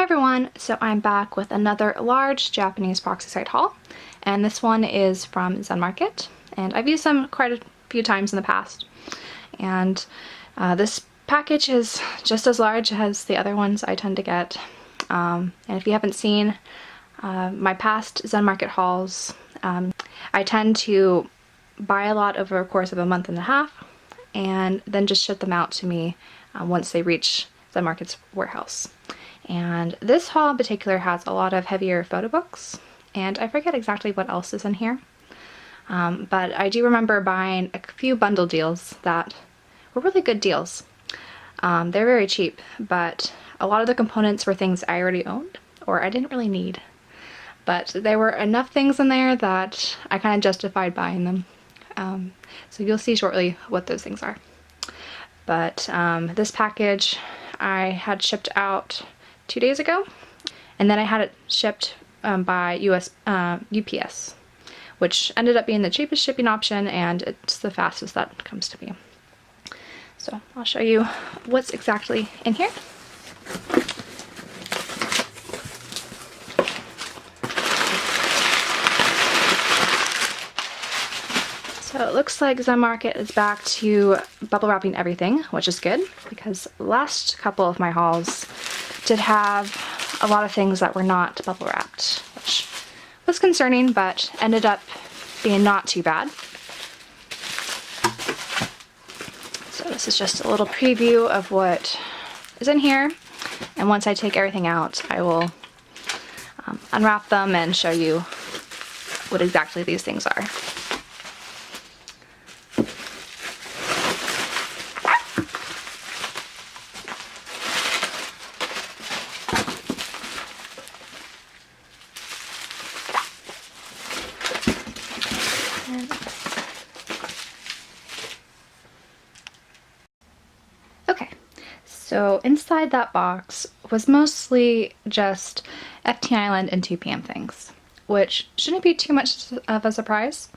Hi everyone, so I'm back with another large Japanese proxy site haul, and this one is from Zenmarket, and I've used them quite a few times in the past, and this package is just as large as the other ones I tend to get, and if you haven't seen my past Zenmarket hauls, I tend to buy a lot over a course of a month and a half, and then just ship them out to me once they reach Zenmarket's warehouse. And this haul in particular has a lot of heavier photo books, and I forget exactly what else is in here. But I do remember buying a few bundle deals that were really good deals. They're very cheap, but a lot of the components were things I already owned or I didn't really need. But there were enough things in there that I kind of justified buying them. So you'll see shortly what those things are. But this package I had shipped out 2 days ago, and then I had it shipped by UPS, which ended up being the cheapest shipping option, and it's the fastest that comes to me. So I'll show you what's exactly in here. So it looks like Zenmarket is back to bubble wrapping everything, which is good, because the last couple of my hauls did have a lot of things that were not bubble wrapped, which was concerning, but ended up being not too bad. So this is just a little preview of what is in here, and once I take everything out, I will unwrap them and show you what exactly these things are. Okay, so inside that box was mostly just FTIsland and 2PM things, which shouldn't be too much of a surprise,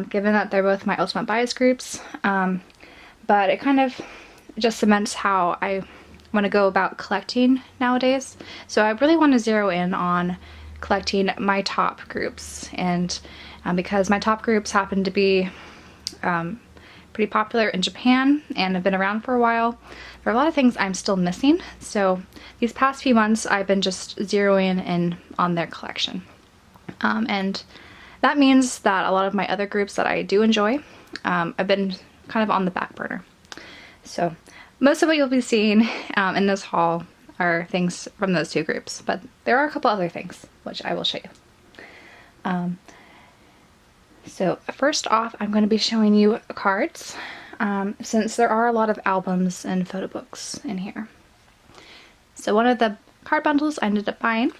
given that they're both my ultimate bias groups, but it kind of just cements how I want to go about collecting nowadays. So I really want to zero in on collecting my top groups, and because my top groups happen to be pretty popular in Japan and have been around for a while, there are a lot of things I'm still missing. So these past few months I've been just zeroing in on their collection. And that means that a lot of my other groups that I do enjoy have been kind of on the back burner. So most of what you'll be seeing in this haul are things from those two groups, but there are a couple other things which I will show you. So first off, I'm going to be showing you cards, since there are a lot of albums and photo books in here. So one of the card bundles I ended up buying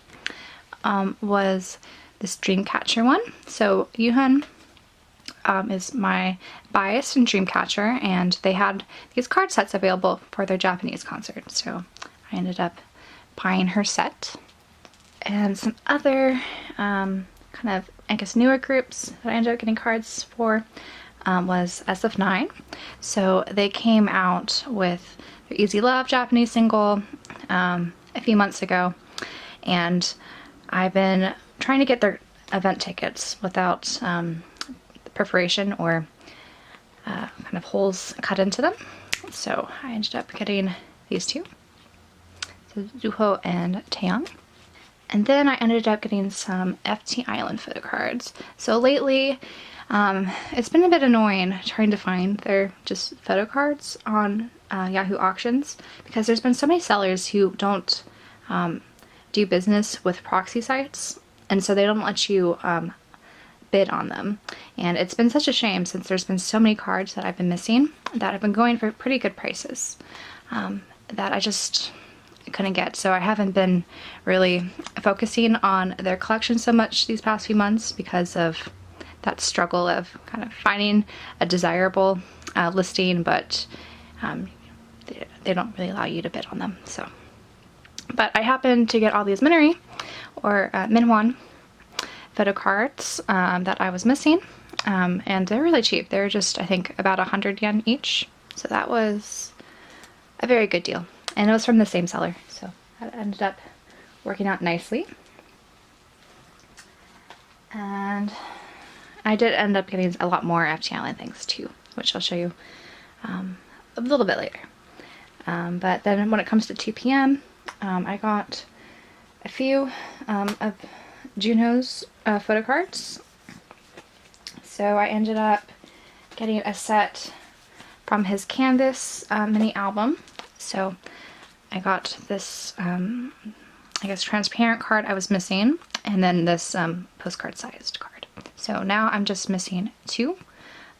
was this Dreamcatcher one. So Yuhan is my bias in Dreamcatcher, and they had these card sets available for their Japanese concert. So I ended up buying her set. And some other kind of, I guess, newer groups that I ended up getting cards for was SF9. So they came out with their Easy Love Japanese single a few months ago, and I've been trying to get their event tickets without perforation or kind of holes cut into them. So I ended up getting these two, so Zuho and Taec. And then I ended up getting some FTIsland photo cards. So lately, it's been a bit annoying trying to find their just photo cards on Yahoo auctions, because there's been so many sellers who don't do business with proxy sites, and so they don't let you bid on them. And it's been such a shame, since there's been so many cards that I've been missing that have been going for pretty good prices, that I just couldn't get. So I haven't been really focusing on their collection so much these past few months because of that struggle of kind of finding a desirable listing, but they don't really allow you to bid on them. So, but I happened to get all these Minori or Minwon photo cards that I was missing, and they're really cheap. They're just, I think, about 100 yen each. So that was a very good deal. And it was from the same seller, so I ended up working out nicely. And I did end up getting a lot more FTIsland things too, which I'll show you a little bit later. But then when it comes to 2 p.m., I got a few of Junho's photo cards. So I ended up getting a set from his Canvas mini album. So I got this, I guess, transparent card I was missing, and then this postcard sized card. So now I'm just missing 2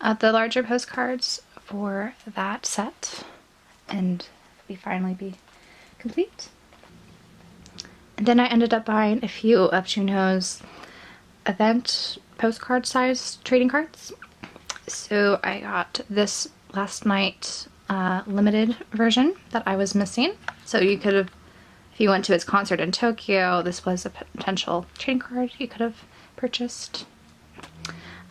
of the larger postcards for that set, and we finally be complete. And then I ended up buying a few of Junho's event postcard size trading cards. So I got this last night limited version that I was missing. So you could have, if you went to his concert in Tokyo, this was a potential trading card you could have purchased.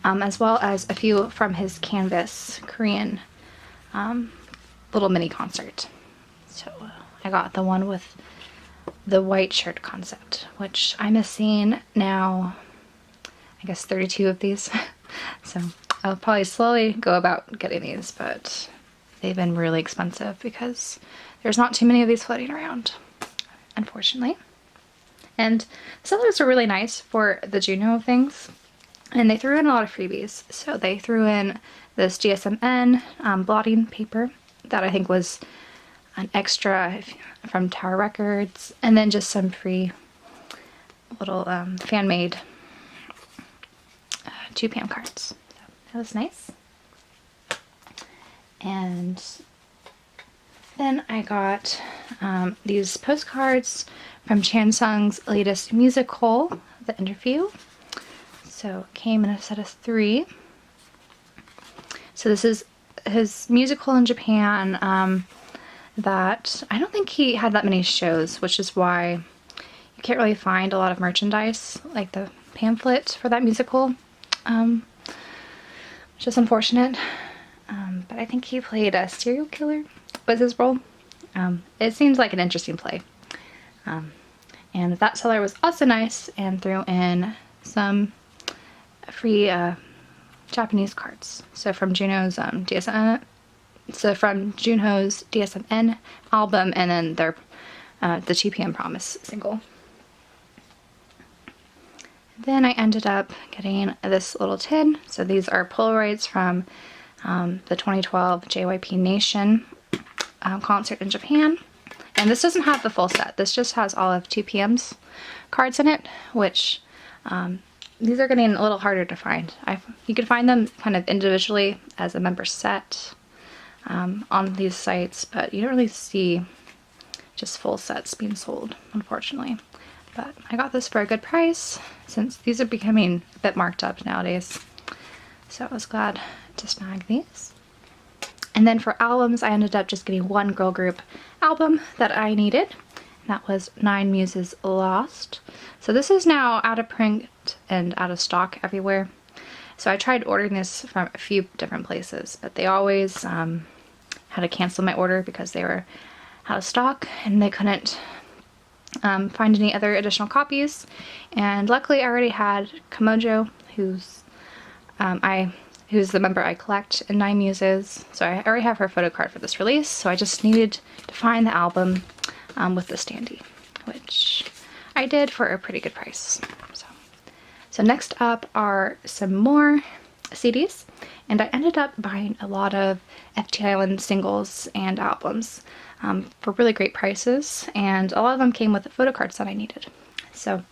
As well as a few from his Canvas Korean little mini concert. So I got the one with the white shirt concept, which I'm missing now, I guess 32 of these. So I'll probably slowly go about getting these, but they've been really expensive because there's not too many of these floating around, unfortunately. And sellers are really nice for the Junho things, and they threw in a lot of freebies. So they threw in this GSMN blotting paper that I think was an extra from Tower Records, and then just some free little fan-made 2 p.m. cards. So that was nice. And then I got these postcards from Chansung's latest musical, The Interview. So it came in a set of 3. So this is his musical in Japan that I don't think he had that many shows, which is why you can't really find a lot of merchandise, like the pamphlet for that musical, which is unfortunate. But I think he played a serial killer, was his role. It seems like an interesting play. And that seller was also nice and threw in some free Japanese cards. So from Junho's DSMN album, and then their the 2 p.m. Promise single. Then I ended up getting this little tin. So these are Polaroids from the 2012 JYP Nation concert in Japan. And this doesn't have the full set. This just has all of 2 p.m.'s cards in it, which these are getting a little harder to find. You can find them kind of individually as a member set on these sites, but you don't really see just full sets being sold, unfortunately. But I got this for a good price, since these are becoming a bit marked up nowadays. So I was glad to snag these. And then for albums, I ended up just getting one girl group album that I needed. And that was Nine Muses Lost. So this is now out of print and out of stock everywhere. So I tried ordering this from a few different places, but they always had to cancel my order because they were out of stock and they couldn't find any other additional copies. And luckily I already had Kamojo, who's the member I collect in Nine Muses. So I already have her photo card for this release, so I just needed to find the album with the standee, which I did for a pretty good price. So next up are some more CDs, and I ended up buying a lot of FTIsland singles and albums for really great prices, and a lot of them came with the photo cards that I needed. So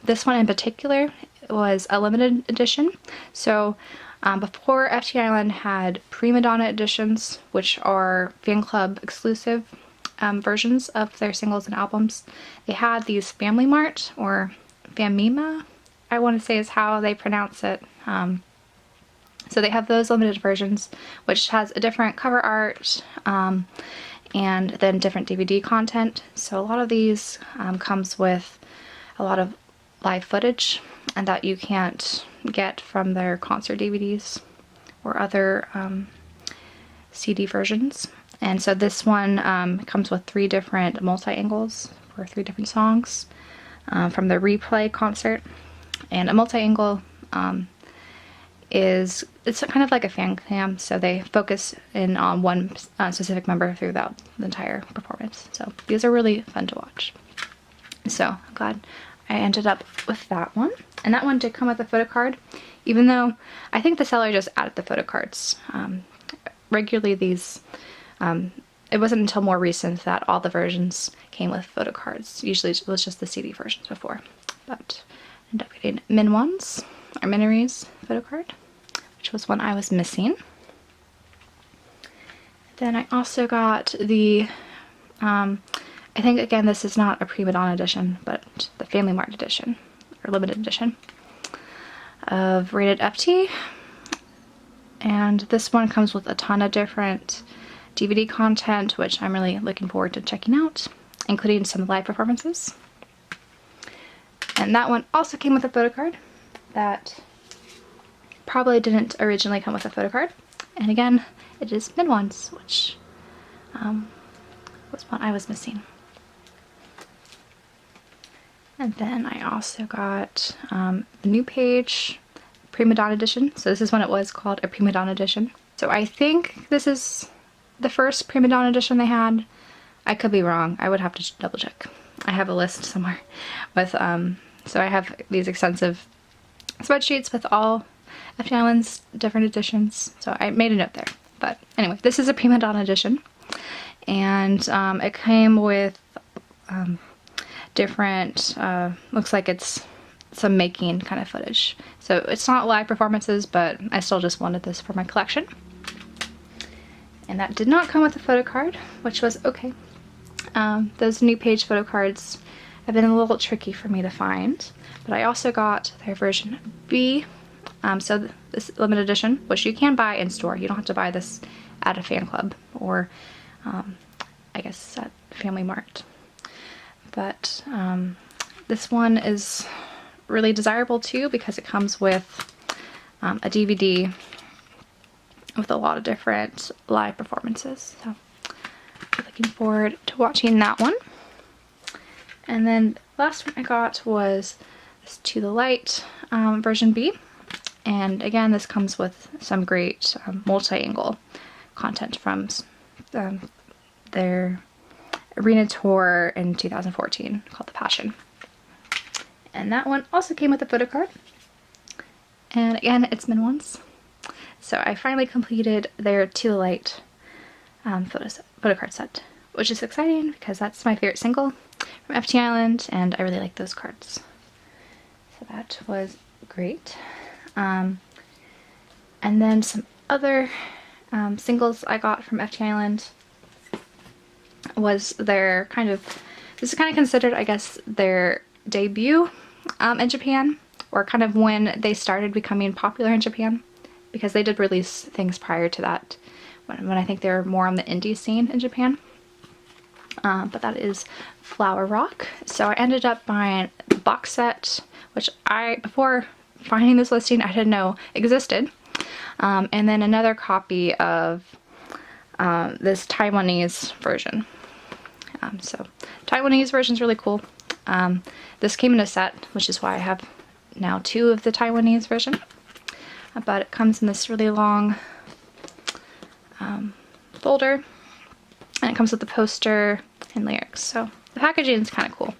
this one in particular was a limited edition. So before FTIsland had Prima Donna editions, which are fan club exclusive versions of their singles and albums, they had these Family Mart, or Famima, I want to say is how they pronounce it. So they have those limited versions, which has a different cover art and then different DVD content. So a lot of these comes with a lot of live footage, and that you can't get from their concert DVDs or other CD versions. And so this one comes with 3 different multi-angles for 3 different songs from the replay concert. And a multi-angle it's kind of like a fan cam, so they focus in on one specific member throughout the entire performance. So these are really fun to watch. So I'm glad I ended up with that one. And that one did come with a photo card, even though I think the seller just added the photo cards. Regularly these, it wasn't until more recent that all the versions came with photo cards. Usually it was just the CD versions before. But I ended up getting Min ones, or Minari's photo card, which was one I was missing. Then I also got the, I think again this is not a Prima Donna edition, but the Family Mart edition, or limited edition, of Rated FT. And this one comes with a ton of different DVD content, which I'm really looking forward to checking out, including some live performances. And that one also came with a photo card that probably didn't originally come with a photo card. And again, it is Min ones, which was one I was missing. And then I also got the new page Prima Donna edition. So this is when it was called a Prima Donna edition. So I think this is the first Prima Donna edition they had. I could be wrong. I would have to double check. I have a list somewhere with, so I have these extensive spreadsheets with all FTIsland's different editions. So I made a note there. But anyway, this is a Prima Donna edition. And it came with different, looks like it's some making kind of footage. So it's not live performances, but I still just wanted this for my collection. And that did not come with a photo card, which was okay. Those new page photo cards have been a little tricky for me to find, but I also got their version B, so this limited edition, which you can buy in store. You don't have to buy this at a fan club or I guess at Family Mart. But this one is really desirable too because it comes with a DVD with a lot of different live performances. So I'm looking forward to watching that one. And then the last one I got was this To the Light version B. And again, this comes with some great multi-angle content from their arena tour in 2014 called The Passion. And that one also came with a photo card. And again, it's Min ones. So I finally completed their To the Light photo card set, which is exciting because that's my favorite single from FTIsland, and I really like those cards. So that was great. And then some other singles I got from FTIsland was their this is kind of considered, I guess, their debut in Japan, or kind of when they started becoming popular in Japan, because they did release things prior to that, when I think they were more on the indie scene in Japan. But that is Flower Rock. So I ended up buying the box set, which before finding this listing, I didn't know existed. And then another copy of this Taiwanese version. So Taiwanese version is really cool. This came in a set, which is why I have now 2 of the Taiwanese version. But it comes in this really long folder, and it comes with the poster and lyrics. So the packaging is kind of cool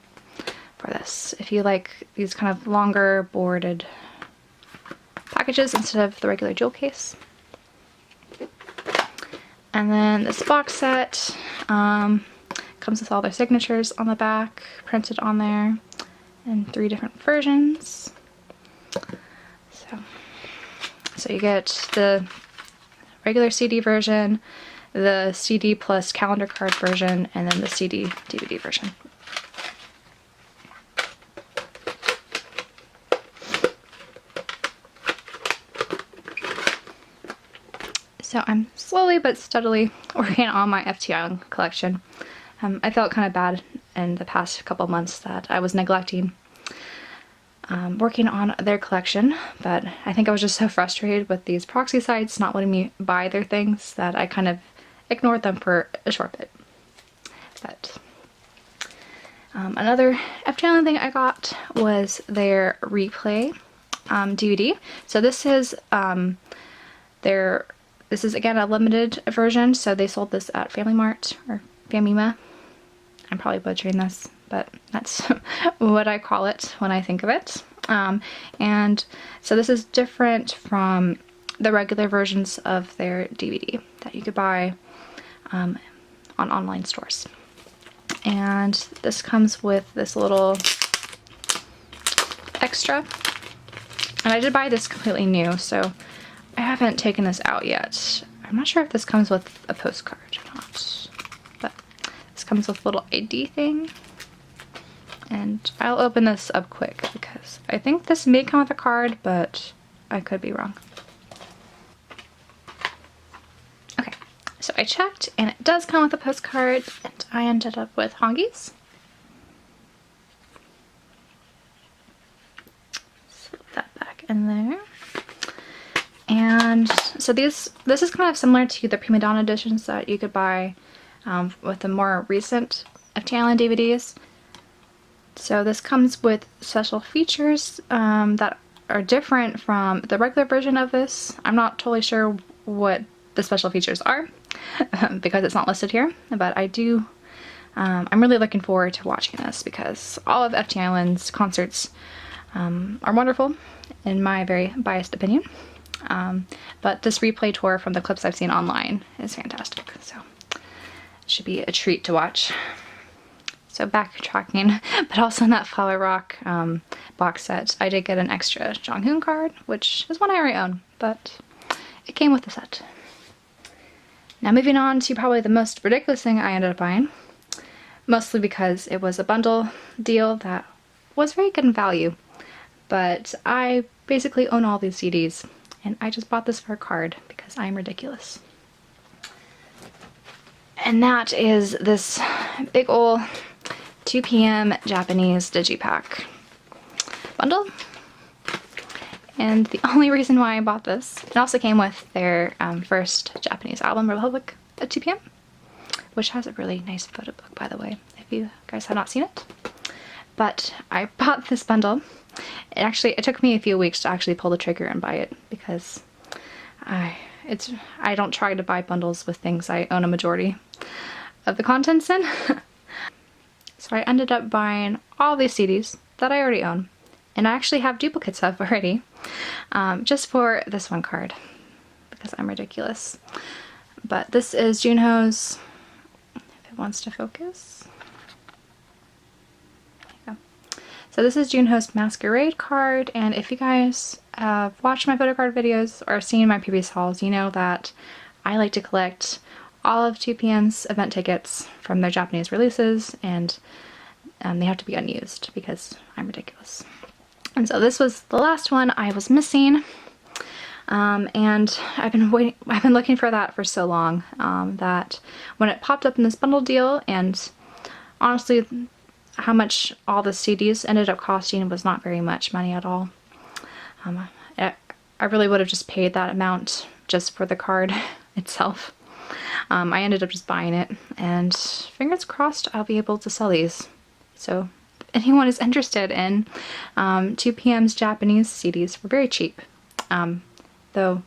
for this, if you like these kind of longer boarded packages instead of the regular jewel case. And then this box set comes with all their signatures on the back, printed on there, in 3 different versions. So you get the regular CD version, the CD plus calendar card version, and then the CD DVD version. So I'm slowly but steadily working on my FTIsland collection. I felt kind of bad in the past couple months that I was neglecting working on their collection, but I think I was just so frustrated with these proxy sites not letting me buy their things that I kind of ignored them for a short bit. But another FTIsland thing I got was their replay DVD. So this is this is again a limited version. So they sold this at Family Mart or Famima. I'm probably butchering this, but that's what I call it when I think of it. And so this is different from the regular versions of their DVD that you could buy on online stores. And this comes with this little extra. And I did buy this completely new, so I haven't taken this out yet. I'm not sure if this comes with a postcard or not, but this comes with a little ID thing. And I'll open this up quick because I think this may come with a card, but I could be wrong. Okay, so I checked and it does come with a postcard, and I ended up with Hongies. Slip that back in there. And so this is kind of similar to the Prima Donna editions that you could buy with the more recent FTIsland DVDs. So this comes with special features that are different from the regular version of this. I'm not totally sure what the special features are because it's not listed here, but I'm really looking forward to watching this because all of FTIsland's concerts are wonderful in my very biased opinion. But this replay tour from the clips I've seen online is fantastic, so it should be a treat to watch. So backtracking, but also in that Flower Rock box set, I did get an extra Jonghoon card, which is one I already own, but it came with the set. Now moving on to probably the most ridiculous thing I ended up buying, mostly because it was a bundle deal that was very good in value, but I basically own all these CDs. And I just bought this for a card because I'm ridiculous. And that is this big ol' 2 p.m. Japanese digipack bundle. And the only reason why I bought this, it also came with their first Japanese album, Republic at 2 p.m. which has a really nice photo book, by the way, if you guys have not seen it. But I bought this bundle. It took me a few weeks to actually pull the trigger and buy it because I don't try to buy bundles with things I own a majority of the contents in. So I ended up buying all these CDs that I already own, and I actually have duplicates of already, just for this one card because I'm ridiculous. But this is Junho's, if it wants to focus. So this is Junho's Masquerade card, and if you guys have watched my photo card videos or seen my previous hauls, you know that I like to collect all of 2 p.m.'s event tickets from their Japanese releases, and they have to be unused because I'm ridiculous. And so this was the last one I was missing, and I've been looking for that for so long that when it popped up in this bundle deal, and honestly, how much all the CDs ended up costing was not very much money at all. I really would have just paid that amount just for the card itself. I ended up just buying it, and fingers crossed I'll be able to sell these. So if anyone is interested in 2 p.m.'s Japanese CDs, for very cheap. Though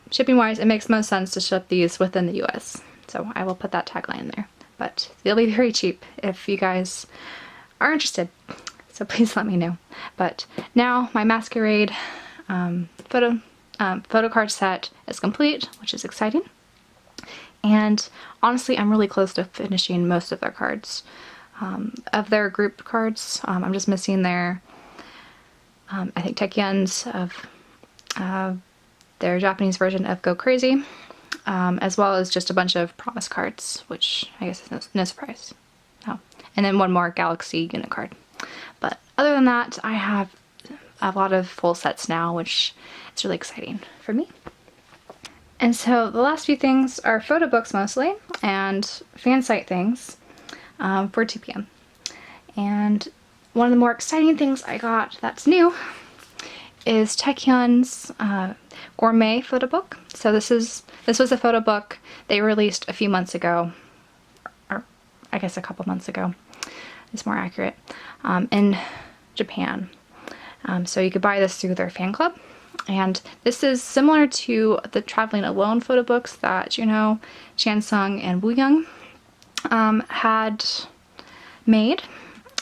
shipping wise, it makes most sense to ship these within the US. So I will put that tagline in there. But they'll be very cheap if you guys are interested, so please let me know. But now my Masquerade photo card set is complete, which is exciting. And honestly, I'm really close to finishing most of their cards. Of their group cards, I'm just missing their, I think Taec's of their Japanese version of Go Crazy. As well as just a bunch of promise cards, which I guess is no surprise. Oh. And then one more Galaxy unit card. But other than that, I have a lot of full sets now, which is really exciting for me. And so the last few things are photo books mostly, and fansite things for 2 p.m. And one of the more exciting things I got that's new is Taec's gourmet photo book. So this was a photo book they released a few months ago, or I guess a couple months ago is more accurate, in Japan. So you could buy this through their fan club. And this is similar to the Traveling Alone photo books that Chansung and Wooyoung had made.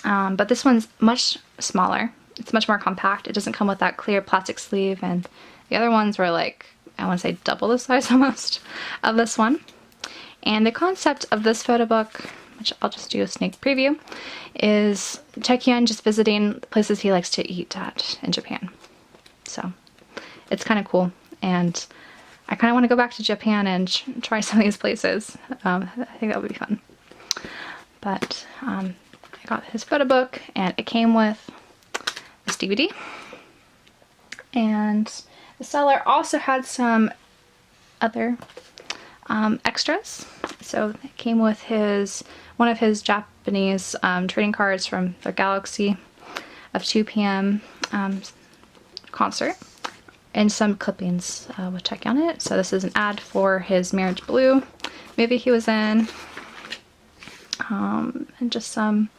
But this one's much smaller. It's much more compact. It doesn't come with that clear plastic sleeve, and the other ones were like, I want to say double the size almost of this one. And the concept of this photo book, which I'll just do a sneak preview, is Taecyeon just visiting places he likes to eat at in Japan. So it's kind of cool, and I kind of want to go back to Japan and try some of these places. I think that would be fun. But I got his photo book, and it came with this DVD. And the seller also had some other extras. So it came with one of his Japanese trading cards from the Galaxy of 2 p.m. Concert, and some clippings with Taec on it. So this is an ad for his Marriage Blue movie he was in, and just some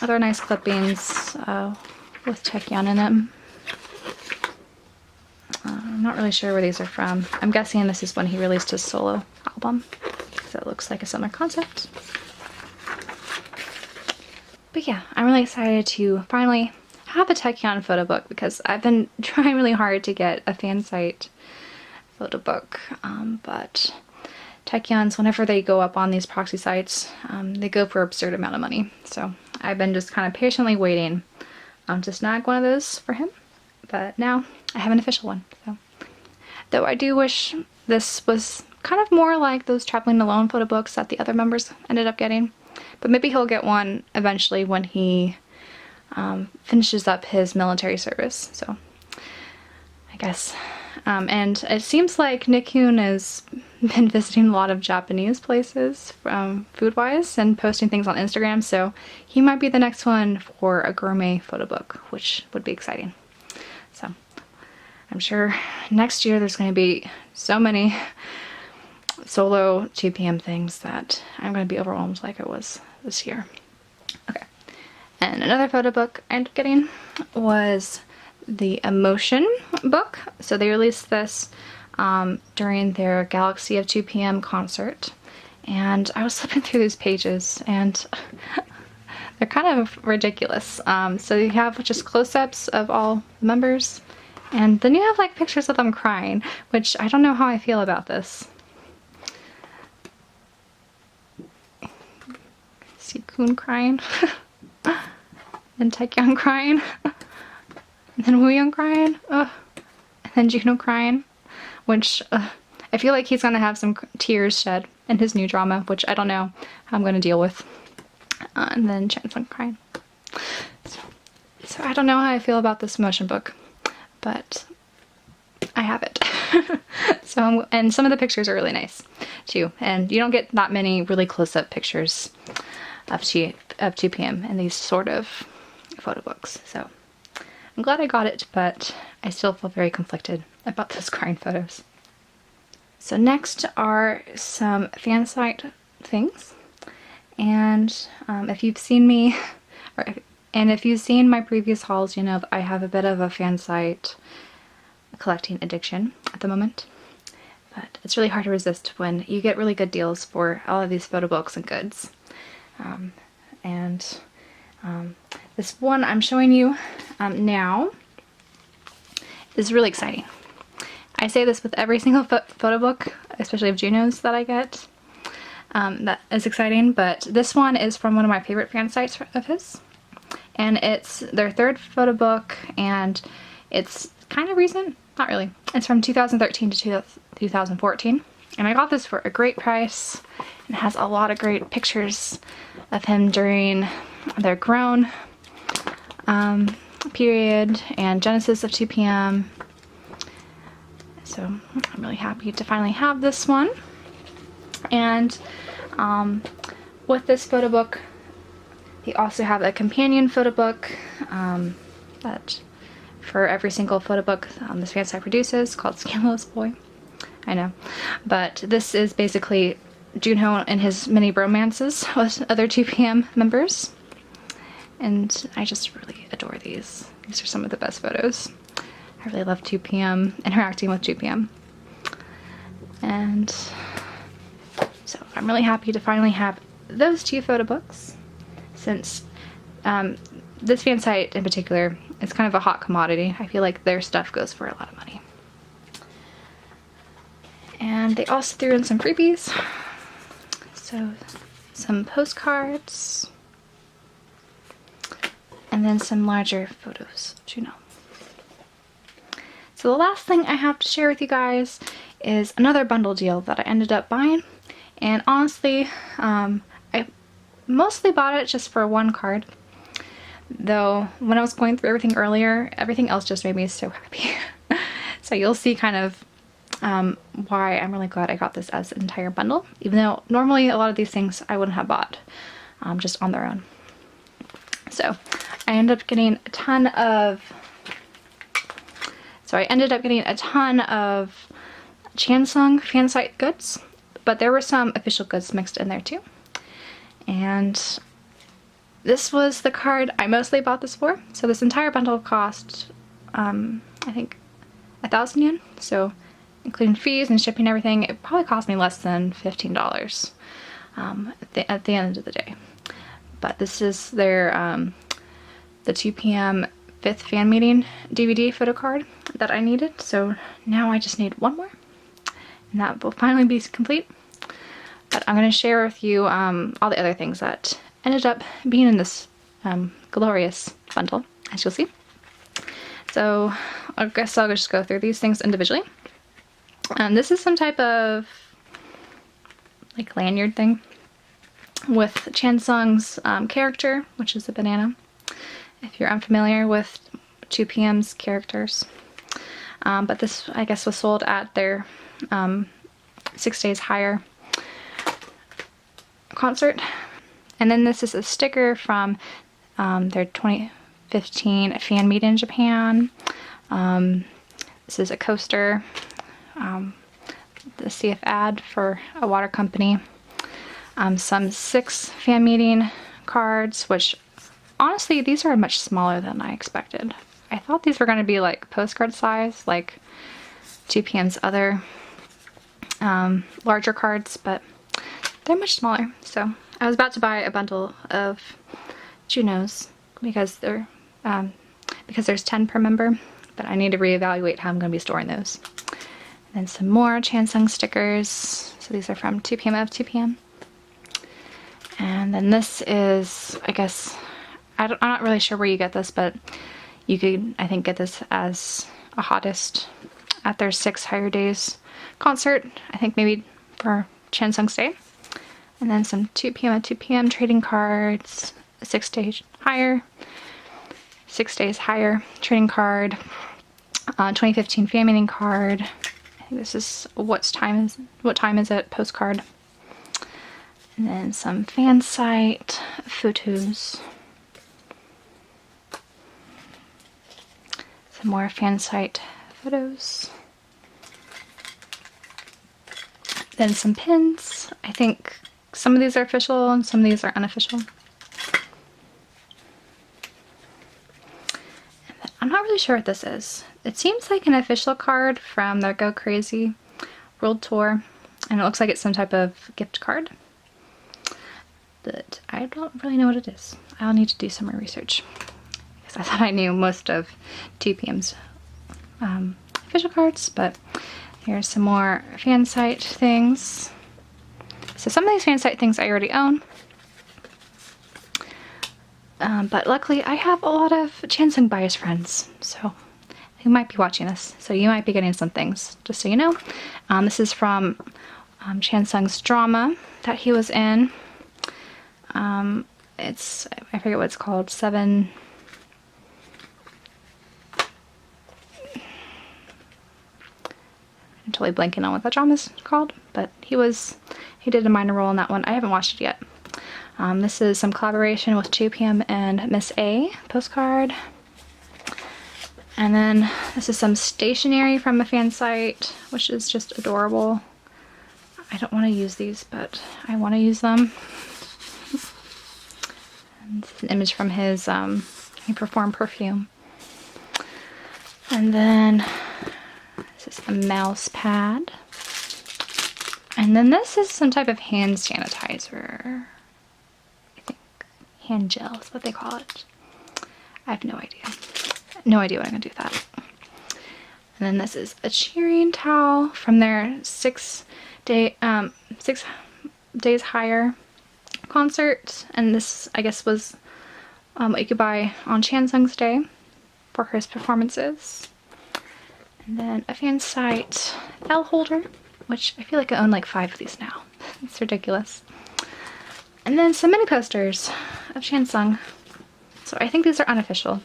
other nice clippings with Taec in them. I'm not really sure where these are from. I'm guessing this is when he released his solo album, so it looks like a similar concept. But yeah, I'm really excited to finally have a Taec photo book, because I've been trying really hard to get a fansite photo book, but Taecyeon's, whenever they go up on these proxy sites, they go for an absurd amount of money. So I've been just kind of patiently waiting to snag one of those for him, but now I have an official one. So, though I do wish this was kind of more like those Traveling Alone photo books that the other members ended up getting, but maybe he'll get one eventually when he finishes up his military service. So I guess, and it seems like Nickhoon has been visiting a lot of Japanese places, food-wise, and posting things on Instagram, so he might be the next one for a gourmet photo book, which would be exciting. So I'm sure next year there's going to be so many solo 2 p.m. things that I'm going to be overwhelmed like I was this year. Okay. And another photo book I ended up getting was the Emotion book. So they released this during their Galaxy of 2 p.m. concert, and I was flipping through these pages, and they're kind of ridiculous. So you have just close-ups of all the members, and then you have like pictures of them crying, which I don't know how I feel about this. See Kun crying, and Taecyeon crying, and then Wooyoung crying, and then Juno crying, which I feel like he's gonna have some tears shed in his new drama, which I don't know how I'm gonna deal with. And then Chansung crying. So I don't know how I feel about this Emotion book, but I have it. And some of the pictures are really nice too, and you don't get that many really close-up pictures of 2 p.m. in these sort of photo books. So I'm glad I got it, but I still feel very conflicted about those crying photos. So next are some fansite things, and if you've seen me, and if you've seen my previous hauls, you know that I have a bit of a fansite collecting addiction at the moment. But it's really hard to resist when you get really good deals for all of these photo books and goods. This one I'm showing you now is really exciting. I say this with every single photo book, especially of Juno's that I get. That is exciting, but this one is from one of my favorite fan sites of his. And it's their third photo book, and it's kind of recent. Not really. It's from 2013 to 2014. And I got this for a great price. It has a lot of great pictures of him during their grown period and Genesis of 2 p.m. So I'm really happy to finally have this one. And with this photo book, they also have a companion photo book that for every single photo book this fansite produces, called Scandalous Boy. I know. But this is basically Junho and his mini bromances with other 2PM members. And I just really adore these. These are some of the best photos. I really love 2PM, interacting with 2PM. And so I'm really happy to finally have those 2 photo books, since this fansite in particular is kind of a hot commodity. I feel like their stuff goes for a lot of money. And they also threw in some freebies. So some postcards, and then some larger photos of Juno. So the last thing I have to share with you guys is another bundle deal that I ended up buying. And honestly, I mostly bought it just for one card. Though when I was going through everything earlier, everything else just made me so happy. So you'll see kind of why I'm really glad I got this as an entire bundle, even though normally a lot of these things I wouldn't have bought just on their own. So I ended up getting a ton of Chansung fansite goods, but there were some official goods mixed in there too. And this was the card I mostly bought this for. So this entire bundle cost, I think, 1,000 yen. So including fees and shipping and everything, it probably cost me less than $15 at the end of the day. But this is their the 2PM 5th fan meeting DVD photo card that I needed. So now I just need one more, and that will finally be complete. But I'm going to share with you all the other things that ended up being in this glorious bundle, as you'll see. So I guess I'll just go through these things individually. This is some type of like lanyard thing with Chansung's character, which is a banana, if you're unfamiliar with 2PM's characters. But this, I guess, was sold at their 6 Days Higher concert. And then this is a sticker from their 2015 fan meet in Japan. This is a coaster, the CF ad for a water company. Some 6 fan meeting cards, which honestly, these are much smaller than I expected. I thought these were going to be like postcard size, like 2PM's other larger cards, but they're much smaller. So I was about to buy a bundle of Junos because they're because there's 10 per member, but I need to reevaluate how I'm going to be storing those. And then some more Chansung stickers. So these are from 2PM of 2PM. And then this is, I guess, I'm not really sure where you get this, but you could, I think, get this as a hottest at their 6 Higher Days concert. I think maybe for Chansung's Day. And then some 2PM at 2PM trading cards, 6 Days Higher, 6 Days Higher trading card, 2015 fan meeting card. I think this is what time is it postcard. And then some fan site photos. Some more fan site photos. Then some pins. I think some of these are official and some of these are unofficial. And then, I'm not really sure what this is. It seems like an official card from their Go Crazy World Tour, and it looks like it's some type of gift card. But I don't really know what it is. I'll need to do some more research, because I thought I knew most of 2PM's official cards. But here's some more fan site things. So some of these fan site things I already own. But luckily I have a lot of Chansung bias friends, so who might be watching this. So you might be getting some things, just so you know. This is from Chansung's drama that he was in. It's, I forget what it's called, 7... I'm totally blanking on what that drama's called, but he did a minor role in that one. I haven't watched it yet. This is some collaboration with 2PM and Miss A postcard. And then this is some stationery from a fan site, which is just adorable. I don't want to use these, but I want to use them. And this is an image from his he performed perfume. And then this is a mouse pad. And then this is some type of hand sanitizer. I think hand gel is what they call it. I have no idea. No idea what I'm gonna do with that. And then this is a cheering towel from their 6 Days Higher concert. And this, I guess, was what you could buy on Chansung's day for his performances. And then a fan site L holder, which I feel like I own like 5 of these now. It's ridiculous. And then some mini posters of Chansung. So I think these are unofficial.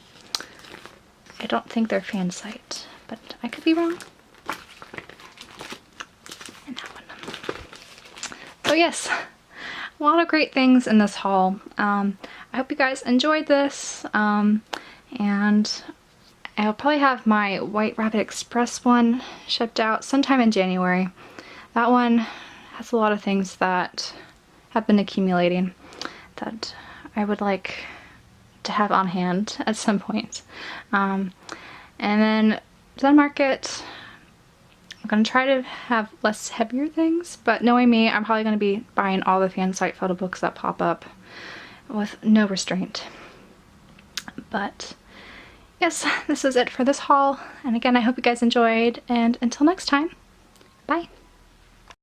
I don't think they're fan site, but I could be wrong. And that one. So yes, a lot of great things in this haul. I hope you guys enjoyed this, and I'll probably have my White Rabbit Express one shipped out sometime in January. That one has a lot of things that have been accumulating that I would like to have on hand at some point. And then Zenmarket, I'm going to try to have less heavier things, but knowing me, I'm probably going to be buying all the fan site photo books that pop up with no restraint. But yes, this is it for this haul. And again, I hope you guys enjoyed, and until next time, bye.